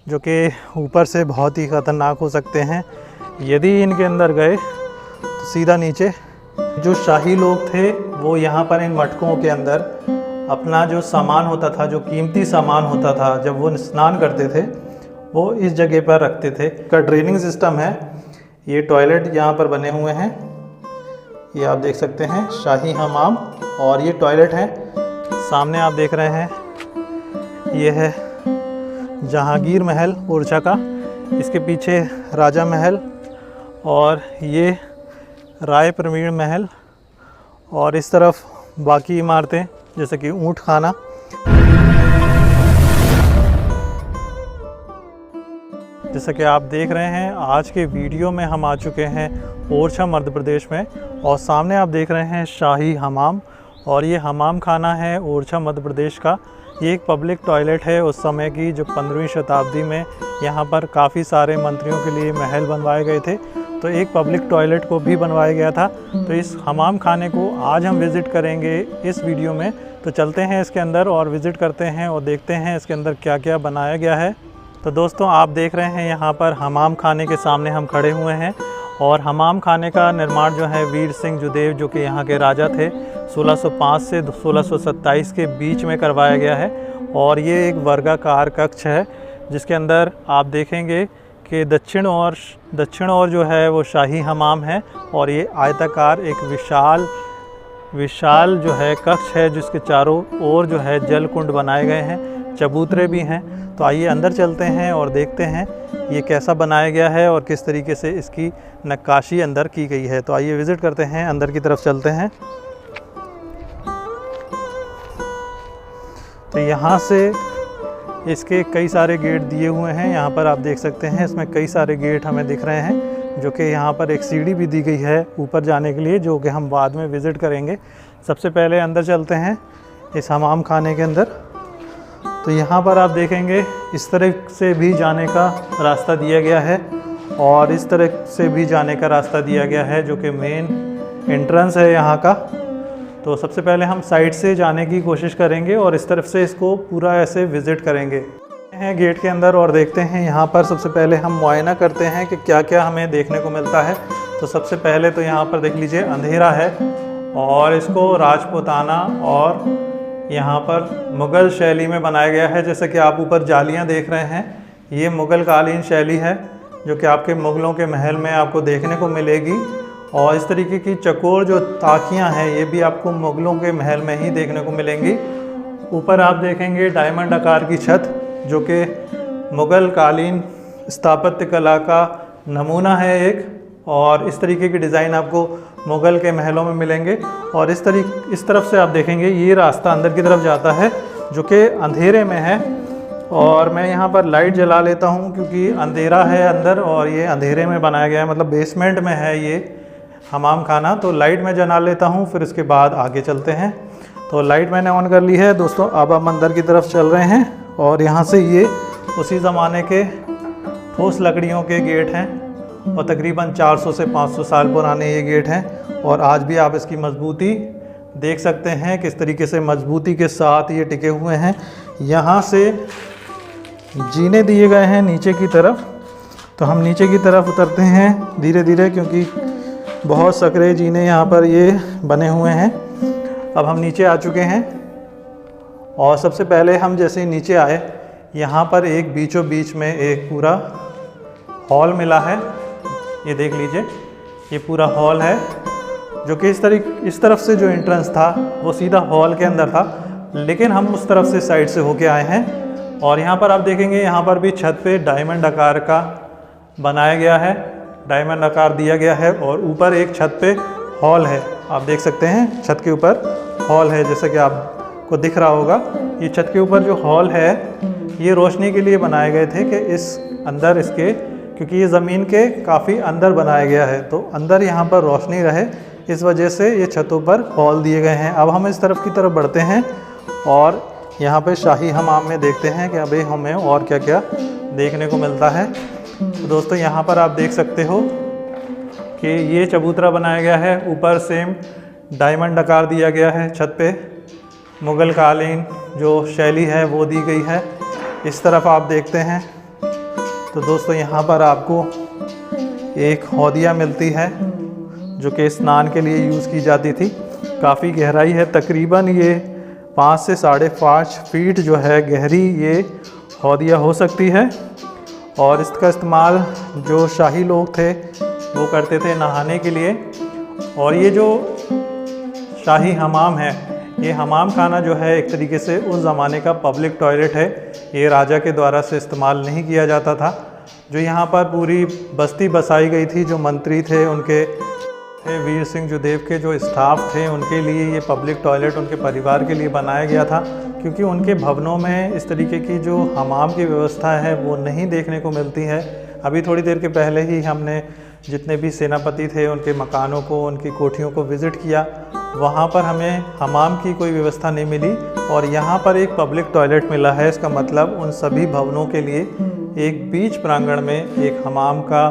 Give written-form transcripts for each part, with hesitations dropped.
जो कि ऊपर से बहुत ही ख़तरनाक हो सकते हैं। यदि इनके अंदर गए तो सीधा नीचे जो शाही लोग थे वो यहाँ पर इन मटकों के अंदर अपना जो सामान होता था, जो कीमती सामान होता था, जब वो स्नान करते थे वो इस जगह पर रखते थे। का ड्रेनिंग सिस्टम है। ये टॉयलेट यहाँ पर बने हुए हैं, ये आप देख सकते हैं, शाही हमाम। और ये टॉयलेट है, सामने आप देख रहे हैं, ये है जहांगीर महल ओरछा का। इसके पीछे राजा महल और ये राय प्रवीण महल, और इस तरफ बाकी इमारतें जैसे कि ऊँट खाना। जैसा कि आप देख रहे हैं, आज के वीडियो में हम आ चुके हैं ओरछा मध्य प्रदेश में, और सामने आप देख रहे हैं शाही हमाम। और ये हमाम खाना है ओरछा मध्य प्रदेश का। ये एक पब्लिक टॉयलेट है उस समय की, जो 15वीं शताब्दी में यहाँ पर काफ़ी सारे मंत्रियों के लिए महल बनवाए गए थे, तो एक पब्लिक टॉयलेट को भी बनवाया गया था। तो इस हमाम खाने को आज हम विज़िट करेंगे इस वीडियो में। तो चलते हैं इसके अंदर और विज़िट करते हैं और देखते हैं इसके अंदर क्या क्या बनाया गया है। तो दोस्तों, आप देख रहे हैं यहाँ पर हमाम खाने के सामने हम खड़े हुए हैं, और हमाम खाने का निर्माण जो है वीर सिंह जुदेव, जो कि यहाँ के राजा थे, 1605 से 1627 के बीच में करवाया गया है। और ये एक वर्गाकार कक्ष है जिसके अंदर आप देखेंगे कि दक्षिण ओर जो है वो शाही हमाम है, और ये आयताकार एक विशाल जो है कक्ष है, जिसके चारों ओर जो है जल कुंड बनाए गए हैं, चबूतरे भी हैं। तो आइए अंदर चलते हैं और देखते हैं ये कैसा बनाया गया है और किस तरीके से इसकी नक्काशी अंदर की गई है। तो आइए विज़िट करते हैं, अंदर की तरफ चलते हैं। तो यहाँ से इसके कई सारे गेट दिए हुए हैं, यहाँ पर आप देख सकते हैं, इसमें कई सारे गेट हमें दिख रहे हैं, जो कि यहाँ पर एक सीढ़ी भी दी गई है ऊपर जाने के लिए, जो कि हम बाद में विज़िट करेंगे। सबसे पहले अंदर चलते हैं इस हमाम खाने के अंदर। तो यहाँ पर आप देखेंगे इस तरह से भी जाने का रास्ता दिया गया है, और इस तरह से भी जाने का रास्ता दिया गया है, जो कि मेन एंट्रेंस है यहाँ का। तो सबसे पहले हम साइड से जाने की कोशिश करेंगे और इस तरफ से इसको पूरा ऐसे विज़िट करेंगे हैं गेट के अंदर, और देखते हैं यहाँ पर। सबसे पहले हम मुआयना करते हैं कि क्या क्या हमें देखने को मिलता है। तो सबसे पहले तो यहाँ पर देख लीजिए अंधेरा है, और इसको राजपूताना और यहाँ पर मुग़ल शैली में बनाया गया है। जैसे कि आप ऊपर जालियाँ देख रहे हैं, ये मुग़ल कालीन शैली है, जो कि आपके मुग़लों के महल में आपको देखने को मिलेगी। और इस तरीके की चकोर जो ताकियाँ हैं, ये भी आपको मुग़लों के महल में ही देखने को मिलेंगी। ऊपर आप देखेंगे डायमंड आकार की छत, जो कि मुग़ल कालीन स्थापत्य कला का नमूना है एक, और इस तरीके की डिज़ाइन आपको मुग़ल के महलों में मिलेंगे। और इस तरफ से आप देखेंगे ये रास्ता अंदर की तरफ जाता है, जो कि अंधेरे में है। और मैं यहाँ पर लाइट जला लेता हूँ क्योंकि अंधेरा है अंदर, और ये अंधेरे में बनाया गया है, मतलब बेसमेंट में है ये हमाम खाना। तो लाइट मैं जला लेता हूँ, फिर उसके बाद आगे चलते हैं। तो लाइट मैंने ऑन कर ली है दोस्तों। अब हम अंदर की तरफ चल रहे हैं, और यहाँ से ये उसी ज़माने के ठोस लकड़ियों के गेट हैं, और तकरीबन 400 से 500 साल पुराने ये गेट हैं। और आज भी आप इसकी मजबूती देख सकते हैं, किस तरीके से मजबूती के साथ ये टिके हुए हैं। यहाँ से जीने दिए गए हैं नीचे की तरफ, तो हम नीचे की तरफ उतरते हैं धीरे धीरे, क्योंकि बहुत सकरे जीने यहाँ पर ये बने हुए हैं। अब हम नीचे आ चुके हैं, और सबसे पहले हम जैसे नीचे आए, यहाँ पर एक बीचों बीच में एक पूरा हॉल मिला है। ये देख लीजिए, ये पूरा हॉल है, जो कि इस तरफ से जो एंट्रेंस था वो सीधा हॉल के अंदर था, लेकिन हम उस तरफ से साइड से होके आए हैं। और यहाँ पर आप देखेंगे, यहाँ पर भी छत पे डायमंड आकार का बनाया गया है, डायमंड आकार दिया गया है, और ऊपर एक छत पे हॉल है। आप देख सकते हैं छत के ऊपर हॉल है, जैसा कि आपको दिख रहा होगा। ये छत के ऊपर जो हॉल है, ये रोशनी के लिए बनाए गए थे कि इस अंदर इसके, क्योंकि ये ज़मीन के काफ़ी अंदर बनाया गया है, तो अंदर यहाँ पर रोशनी रहे, इस वजह से ये छतों पर हॉल दिए गए हैं। अब हम इस तरफ की तरफ बढ़ते हैं, और यहाँ पे शाही हमाम में देखते हैं कि अभी हमें और क्या क्या देखने को मिलता है। तो दोस्तों, यहाँ पर आप देख सकते हो कि ये चबूतरा बनाया गया है, ऊपर सेम डायमंड आकार दिया गया है, छत पे मुग़ल कालीन जो शैली है वो दी गई है। इस तरफ आप देखते हैं तो दोस्तों यहाँ पर आपको एक हौदिया मिलती है जो कि स्नान के लिए यूज़ की जाती थी। काफ़ी गहराई है, तकरीबन ये 5 से 5.5 फीट जो है गहरी ये हौदिया हो सकती है। और इसका इस्तेमाल जो शाही लोग थे वो करते थे नहाने के लिए। और ये जो शाही हमाम है, ये हमाम खाना जो है एक तरीके से उस ज़माने का पब्लिक टॉयलेट है। ये राजा के द्वारा से इस्तेमाल नहीं किया जाता था। जो यहाँ पर पूरी बस्ती बसाई गई थी, जो मंत्री थे उनके वीर सिंह जुदेव के जो स्टाफ थे उनके लिए ये पब्लिक टॉयलेट उनके परिवार के लिए बनाया गया था, क्योंकि उनके भवनों में इस तरीके की जो हमाम की व्यवस्था है वो नहीं देखने को मिलती है। अभी थोड़ी देर के पहले ही हमने जितने भी सेनापति थे उनके मकानों को, उनकी कोठियों को विज़िट किया, वहाँ पर हमें हमाम की कोई व्यवस्था नहीं मिली। और यहाँ पर एक पब्लिक टॉयलेट मिला है। इसका मतलब उन सभी भवनों के लिए एक बीच प्रांगण में एक हमाम का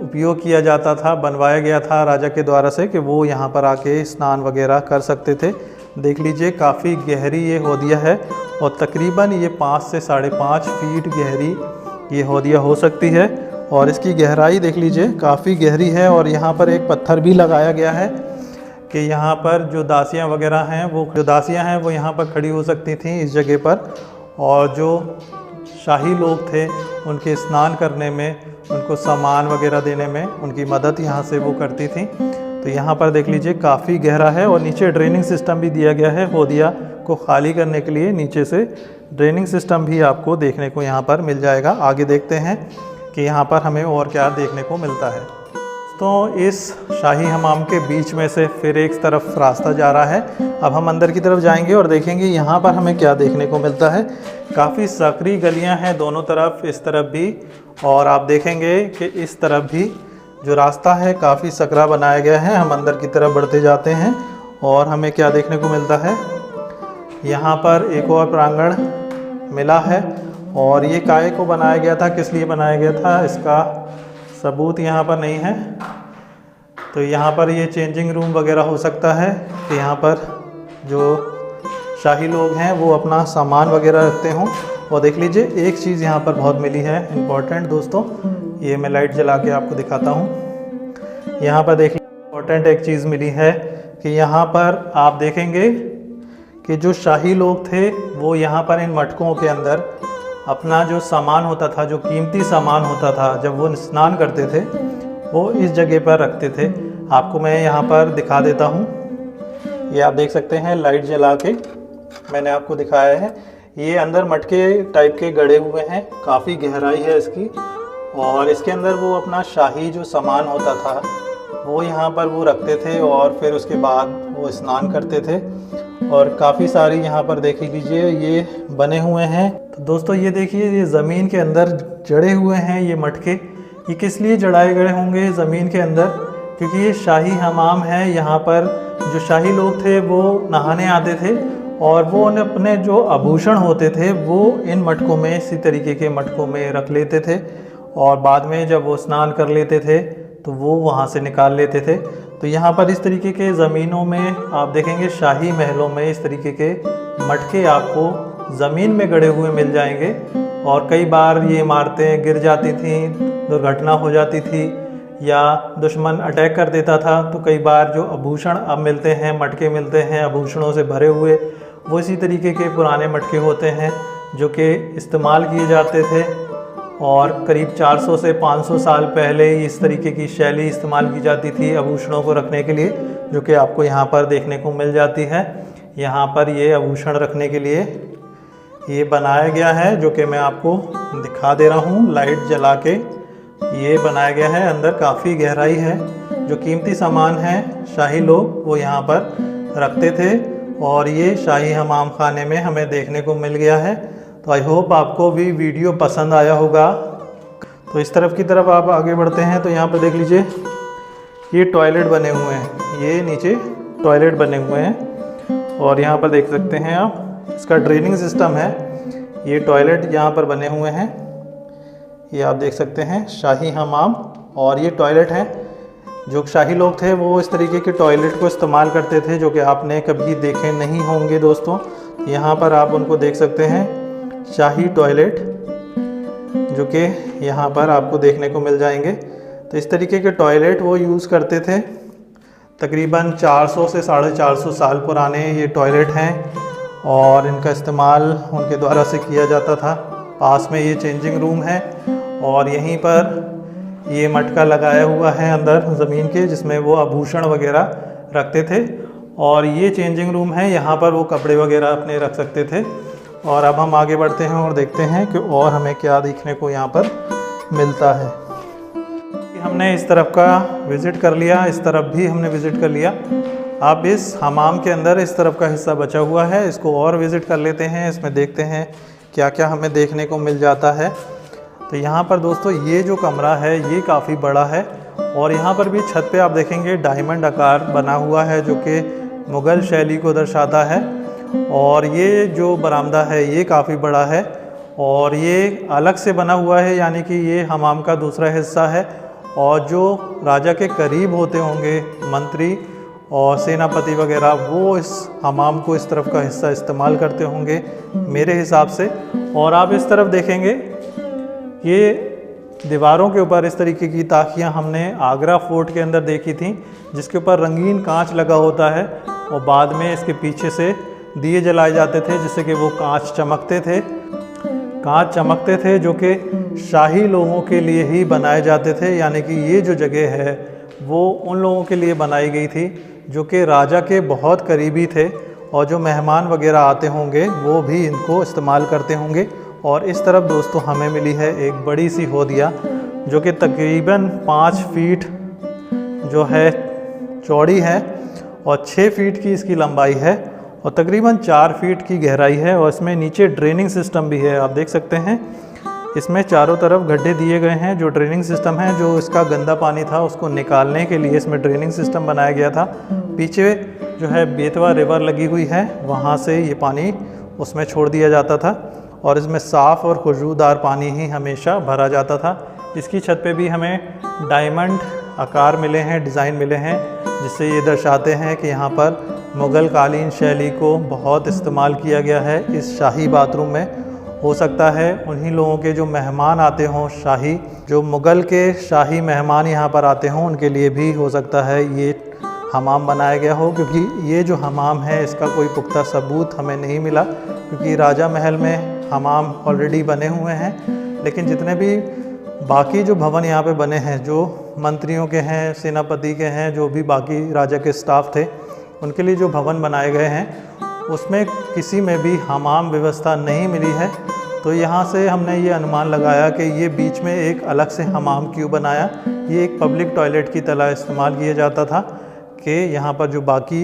उपयोग किया जाता था, बनवाया गया था राजा के द्वारा से, कि वो यहाँ पर आके स्नान वगैरह कर सकते थे। देख लीजिए काफ़ी गहरी ये हौदिया है और तकरीबन ये 5 से 5.5 फीट गहरी ये हौदिया हो सकती है। और इसकी गहराई देख लीजिए काफ़ी गहरी है। और यहाँ पर एक पत्थर भी लगाया गया है कि यहाँ पर जो दासियाँ वगैरह हैं वो यहाँ पर खड़ी हो सकती थीं इस जगह पर। और जो शाही लोग थे उनके स्नान करने में, उनको सामान वगैरह देने में उनकी मदद यहाँ से वो करती थी। तो यहाँ पर देख लीजिए काफ़ी गहरा है। और नीचे ड्रेनिंग सिस्टम भी दिया गया है हौदिया को खाली करने के लिए। नीचे से ड्रेनिंग सिस्टम भी आपको देखने को यहाँ पर मिल जाएगा। आगे देखते हैं कि यहाँ पर हमें और क्या देखने को मिलता है। तो इस शाही हमाम के बीच में से फिर एक तरफ रास्ता जा रहा है। अब हम अंदर की तरफ जाएंगे और देखेंगे यहाँ पर हमें क्या देखने को मिलता है। काफ़ी सकरी गलियाँ हैं दोनों तरफ, इस तरफ भी। और आप देखेंगे कि इस तरफ भी जो रास्ता है काफ़ी सकरा बनाया गया है। हम अंदर की तरफ बढ़ते जाते हैं और हमें क्या देखने को मिलता है। यहाँ पर एक और प्रांगण मिला है। और ये काहे को बनाया गया था, किस लिए बनाया गया था, इसका सबूत यहाँ पर नहीं है। तो यहाँ पर ये चेंजिंग रूम वगैरह हो सकता है कि यहाँ पर जो शाही लोग हैं वो अपना सामान वगैरह रखते हों। और देख लीजिए एक चीज़ यहाँ पर बहुत मिली है इम्पॉर्टेंट दोस्तों, ये मैं लाइट जला के आपको दिखाता हूँ। यहाँ पर देख लीजिए इम्पॉर्टेंट एक चीज़ मिली है कि यहाँ पर आप देखेंगे कि जो शाही लोग थे वो यहाँ पर इन मटकों के अंदर अपना जो सामान होता था, जो कीमती सामान होता था, जब वो स्नान करते थे वो इस जगह पर रखते थे। आपको मैं यहाँ पर दिखा देता हूँ। ये आप देख सकते हैं लाइट जला के मैंने आपको दिखाया है। ये अंदर मटके टाइप के गड़े हुए हैं, काफ़ी गहराई है इसकी। और इसके अंदर वो अपना शाही जो सामान होता था वो यहाँ पर वो रखते थे और फिर उसके बाद वो स्नान करते थे। और काफ़ी सारी यहाँ पर देख लीजिए ये बने हुए हैं। तो दोस्तों ये देखिए ये ज़मीन के अंदर जड़े हुए हैं ये मटके। ये किस लिए जड़ाए गए होंगे ज़मीन के अंदर, क्योंकि ये शाही हमाम है। यहाँ पर जो शाही लोग थे वो नहाने आते थे और वो अपने जो आभूषण होते थे वो इन मटकों में, इसी तरीके के मटकों में रख लेते थे। और बाद में जब वो स्नान कर लेते थे तो वो वहाँ से निकाल लेते थे। तो यहाँ पर इस तरीके के ज़मीनों में आप देखेंगे शाही महलों में इस तरीके के मटके आपको ज़मीन में गड़े हुए मिल जाएंगे। और कई बार ये इमारतें गिर जाती थीं, दुर्घटना हो जाती थी या दुश्मन अटैक कर देता था, तो कई बार जो आभूषण अब मिलते हैं, मटके मिलते हैं आभूषणों से भरे हुए, वो इसी तरीके के पुराने मटके होते हैं जो कि इस्तेमाल किए जाते थे। और करीब 400 से 500 साल पहले इस तरीके की शैली इस्तेमाल की जाती थी आभूषणों को रखने के लिए, जो कि आपको यहाँ पर देखने को मिल जाती है। यहाँ पर ये आभूषण रखने के लिए ये बनाया गया है, जो कि मैं आपको दिखा दे रहा हूँ लाइट जला के। ये बनाया गया है, अंदर काफ़ी गहराई है। जो कीमती सामान है शाही लोग वो यहाँ पर रखते थे और ये शाही हमाम खाने में हमें देखने को मिल गया है। तो आई होप आपको भी वीडियो पसंद आया होगा। तो इस तरफ की तरफ आप आगे बढ़ते हैं तो यहाँ पर देख लीजिए ये टॉयलेट बने हुए हैं, ये नीचे टॉयलेट बने हुए हैं। और यहाँ पर देख सकते हैं आप इसका ड्रेनिंग सिस्टम है। ये टॉयलेट यहाँ पर बने हुए हैं, ये आप देख सकते हैं शाही हमाम। और ये टॉयलेट हैं, जो शाही लोग थे वो इस तरीके के टॉयलेट को इस्तेमाल करते थे, जो कि आपने कभी देखे नहीं होंगे दोस्तों। यहाँ पर आप उनको देख सकते हैं शाही टॉयलेट। जो कि यहाँ पर आपको देखने को मिल जाएंगे। तो इस तरीके के टॉयलेट वो यूज़ करते थे। तकरीबन 400 से 450 साल पुराने ये टॉयलेट हैं और इनका इस्तेमाल उनके द्वारा से किया जाता था। पास में ये चेंजिंग रूम है और यहीं पर ये मटका लगाया हुआ है अंदर ज़मीन के, जिसमें वो आभूषण वगैरह रखते थे। और ये चेंजिंग रूम है, यहाँ पर वो कपड़े वगैरह अपने रख सकते थे। और अब हम आगे बढ़ते हैं और देखते हैं कि और हमें क्या देखने को यहाँ पर मिलता है। हमने इस तरफ का विज़िट कर लिया, इस तरफ भी हमने विज़िट कर लिया। अब इस हमाम के अंदर इस तरफ का हिस्सा बचा हुआ है, इसको और विज़िट कर लेते हैं। इसमें देखते हैं क्या क्या हमें देखने को मिल जाता है। तो यहाँ पर दोस्तों ये जो कमरा है ये काफ़ी बड़ा है और यहाँ पर भी छत पे आप देखेंगे डायमंड आकार बना हुआ है, जो कि मुग़ल शैली को दर्शाता है। और ये जो बरामदा है ये काफ़ी बड़ा है और ये अलग से बना हुआ है, यानी कि ये हमाम का दूसरा हिस्सा है। और जो राजा के करीब होते होंगे मंत्री और सेनापति वगैरह, वो इस हमाम को इस तरफ का हिस्सा इस्तेमाल करते होंगे मेरे हिसाब से। और आप इस तरफ देखेंगे ये दीवारों के ऊपर इस तरीके की ताकियां हमने आगरा फोर्ट के अंदर देखी थी, जिसके ऊपर रंगीन कांच लगा होता है और बाद में इसके पीछे से दिए जलाए जाते थे, जिससे कि वो कांच चमकते थे। कांच चमकते थे जो कि शाही लोगों के लिए ही बनाए जाते थे, यानी कि ये जो जगह है वो उन लोगों के लिए बनाई गई थी जो कि राजा के बहुत करीबी थे और जो मेहमान वगैरह आते होंगे वो भी इनको इस्तेमाल करते होंगे। और इस तरफ दोस्तों हमें मिली है एक बड़ी सी हौदिया, जो कि तकरीबन 5 फीट जो है चौड़ी है और 6 फीट की इसकी लंबाई है और तकरीबन 4 फीट की गहराई है। और इसमें नीचे ड्रेनिंग सिस्टम भी है, आप देख सकते हैं। इसमें चारों तरफ गड्ढे दिए गए हैं। जो ड्रेनिंग सिस्टम है, जो इसका गंदा पानी था उसको निकालने के लिए इसमें ड्रेनिंग सिस्टम बनाया गया था। पीछे जो है बेतवा रिवर लगी हुई है, वहाँ से ये पानी उसमें छोड़ दिया जाता था और इसमें साफ़ और खुशबूदार पानी ही हमेशा भरा जाता था। इसकी छत पे भी हमें डायमंड आकार मिले हैं, डिज़ाइन मिले हैं, जिससे ये दर्शाते हैं कि यहाँ पर मुग़ल कालीन शैली को बहुत इस्तेमाल किया गया है इस शाही बाथरूम में। हो सकता है उन्हीं लोगों के जो मेहमान आते हों, शाही जो मुग़ल के शाही मेहमान यहाँ पर आते हों, उनके लिए भी हो सकता है ये हमाम बनाया गया हो, क्योंकि ये जो हमाम है इसका कोई पुख्ता सबूत हमें नहीं मिला, क्योंकि राजा महल में हमाम ऑलरेडी बने हुए हैं। लेकिन जितने भी बाकी जो भवन यहाँ पे बने हैं, जो मंत्रियों के हैं, सेनापति के हैं, जो भी बाकी राजा के स्टाफ थे, उनके लिए जो भवन बनाए गए हैं उसमें किसी में भी हमाम व्यवस्था नहीं मिली है। तो यहाँ से हमने ये अनुमान लगाया कि ये बीच में एक अलग से हमाम क्यों बनाया। ये एक पब्लिक टॉयलेट की तरह इस्तेमाल किया जाता था कि यहाँ पर जो बाकी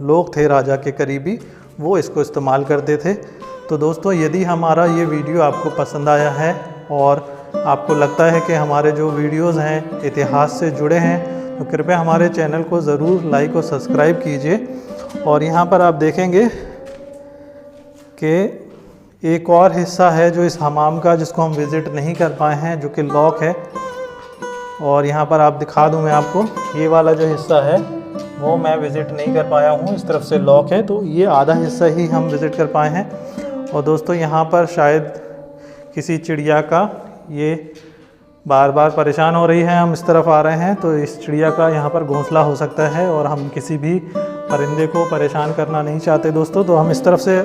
लोग थे राजा के करीबी, वो इसको इस्तेमाल करते थे। तो दोस्तों, यदि हमारा ये वीडियो आपको पसंद आया है और आपको लगता है कि हमारे जो वीडियोज़ हैं इतिहास से जुड़े हैं, तो कृपया हमारे चैनल को ज़रूर लाइक और सब्सक्राइब कीजिए। और यहाँ पर आप देखेंगे कि एक और हिस्सा है जो इस हमाम का, जिसको हम विज़िट नहीं कर पाए हैं, जो कि लॉक है। और यहाँ पर आप दिखा दूँ मैं आपको, ये वाला जो हिस्सा है वो मैं विज़िट नहीं कर पाया हूँ, इस तरफ से लॉक है, तो ये आधा हिस्सा ही हम विज़िट कर पाए हैं। और दोस्तों, यहाँ पर शायद किसी चिड़िया का, ये बार बार परेशान हो रही है, हम इस तरफ आ रहे हैं तो इस चिड़िया का यहाँ पर घोंसला हो सकता है और हम किसी भी परिंदे को परेशान करना नहीं चाहते दोस्तों। तो हम इस तरफ से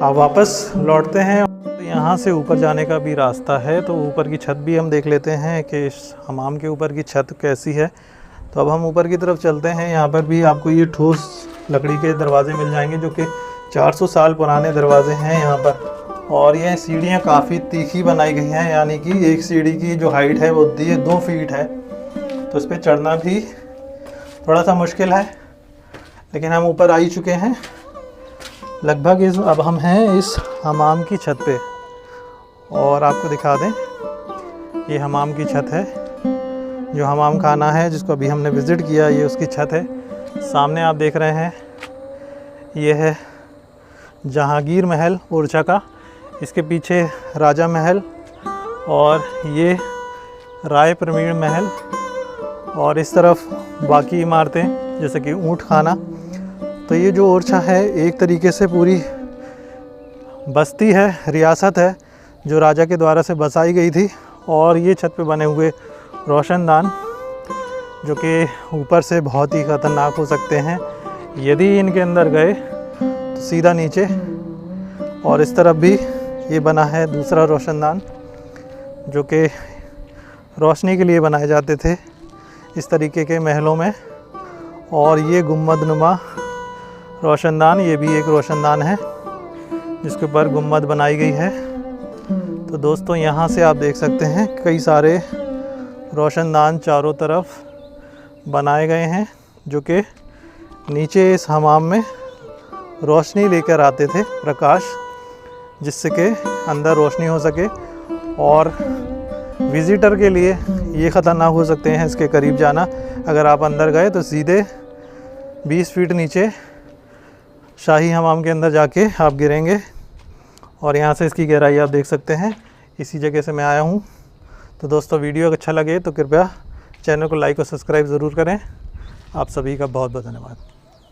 वापस लौटते हैं। तो यहाँ से ऊपर जाने का भी रास्ता है, तो ऊपर की छत भी हम देख लेते हैं कि इस हमाम के ऊपर की छत कैसी है। तो अब हम ऊपर की तरफ चलते हैं। यहाँ पर भी आपको ये ठोस लकड़ी के दरवाजे मिल जाएंगे, जो कि 400 साल पुराने दरवाजे हैं यहाँ पर। और ये सीढ़ियाँ काफ़ी तीखी बनाई गई हैं, यानी कि एक सीढ़ी की जो हाइट है वो 2 फीट है, तो इस पर चढ़ना भी थोड़ा सा मुश्किल है, लेकिन हम ऊपर आ ही चुके हैं लगभग। अब हम हैं इस हमाम की छत पे और आपको दिखा दें, ये हमाम की छत है। जो हमाम खाना है जिसको अभी हमने विज़िट किया, ये उसकी छत है। सामने आप देख रहे हैं ये है जहांगीर महल ओरछा का, इसके पीछे राजा महल और ये राय प्रवीण महल, और इस तरफ बाकी इमारतें जैसे कि ऊँट खाना। तो ये जो ओरछा है एक तरीके से पूरी बस्ती है, रियासत है, जो राजा के द्वारा से बसाई गई थी और ये छत पे बने हुए रोशनदान जो कि ऊपर से बहुत ही ख़तरनाक हो सकते हैं। यदि इनके अंदर गए तो सीधा नीचे। और इस तरफ भी ये बना है दूसरा रोशनदान जो कि रोशनी के लिए बनाए जाते थे इस तरीके के महलों में। और ये गुम्बदनुमा रोशनदान, ये भी एक रोशनदान है जिसके ऊपर गुम्बद बनाई गई है। तो दोस्तों यहाँ से आप देख सकते हैं कई सारे रोशनदान चारों तरफ बनाए गए हैं जो कि नीचे इस हमाम में रोशनी लेकर आते थे, प्रकाश, जिससे कि अंदर रोशनी हो सके। और विज़िटर के लिए ये ख़तरनाक हो सकते हैं इसके करीब जाना। अगर आप अंदर गए तो सीधे 20 फीट नीचे शाही हमाम के अंदर जाके आप गिरेंगे। और यहाँ से इसकी गहराई आप देख सकते हैं। इसी जगह से मैं आया हूँ। तो दोस्तों वीडियो अच्छा लगे तो कृपया चैनल को लाइक और सब्सक्राइब ज़रूर करें। आप सभी का बहुत बहुत धन्यवाद।